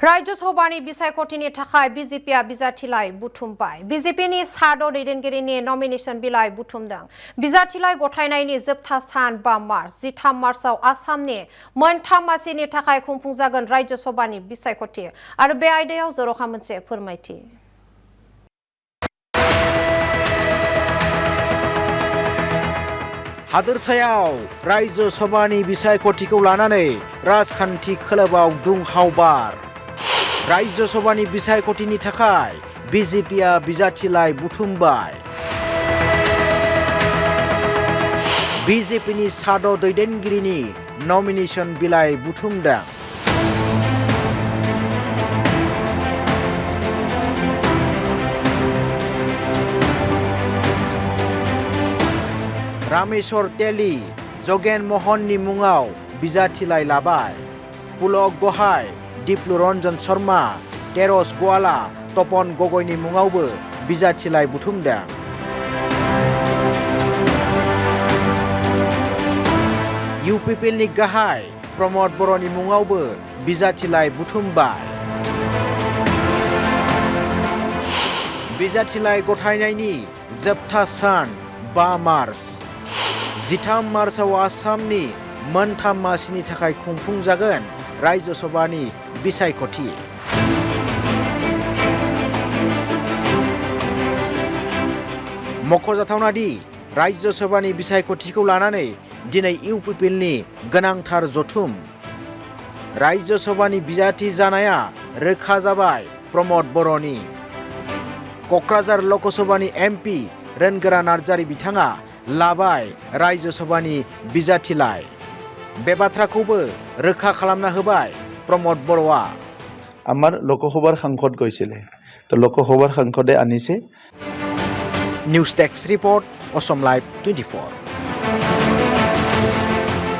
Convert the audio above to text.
राज्य सभानि बिसायख'थिनि थाखाय BJPआ बिजाथिलाइ बुथुमबाय। BJPनि साद' दैदेनगिरिनि नमिनेशन बिलाइ बुथुमदों। बिजाथिलाइ गथायनायनि जोबथा सान 5 मार्च। 13 मार्चआव आसामनि मोनथाम मासिनि थाखाय खुंफुंजागोन राज्य सभानि बिसायख'थि। आरो बे आयदायाव जर'खा मोनसे फोरमायथि। हादोरसायाव राज्य सभानि बिसायख'थिखौ लानानै राजखान्थि खोलोबाव दुंहाव बार। राज्य सभानि बिसायख'थिनि थाखाय BJPआ बिजाथिलाइ बुथुमबाय। BJPनि साद' दैदेनगिरिनि नमिनेशन बिलाइ बुथुमदों। रामेश्वर तेली, जगेन मोहननि मुङाव बिजाथिलाइ लाबाय। पुलक गहाय, दिप्लु रन्जन शर्मा, तेरस गवाला, तपन गगैनि मुङावबो बिजाथिलाइ बुथुमदों। BJPनि गाहाय प्रमद बर'नि मुङावबो बिजाथिलाइ बुथुमबाय। बिजाथिलाइ गथायनायनि जोबथा सान 5 मार्च। 13 मार्चआव आसामनि मोनथाम मासिनि थाखाय खुंफुंजागोन राज्य सभानि बिसायख'थि। मख'जाथावना दि राज्य सभानि बिसायख'थिखौ लानानै दिनै BJPनि गोनांथार जथुम। राज्य सभानि बिजाथि जानाया रोखा जाबाय प्रमद बर'नि। क'क्राझार लकसभानि MP रोनगोरा नार्जारी बिथाङा लाबाय राज्य सभानि बिजाथिलाइ। बे बाथ्राखौबो रोखा खालामना होबाय प्रमद बर'आ। আমাৰ লোকসভাৰ সাংসদ গৈছিলে তো লোকসভাৰ সাংসদে আনিছে। নিউজ ডেস্ক ৰিপৰ্ট অসম লাইভ 24।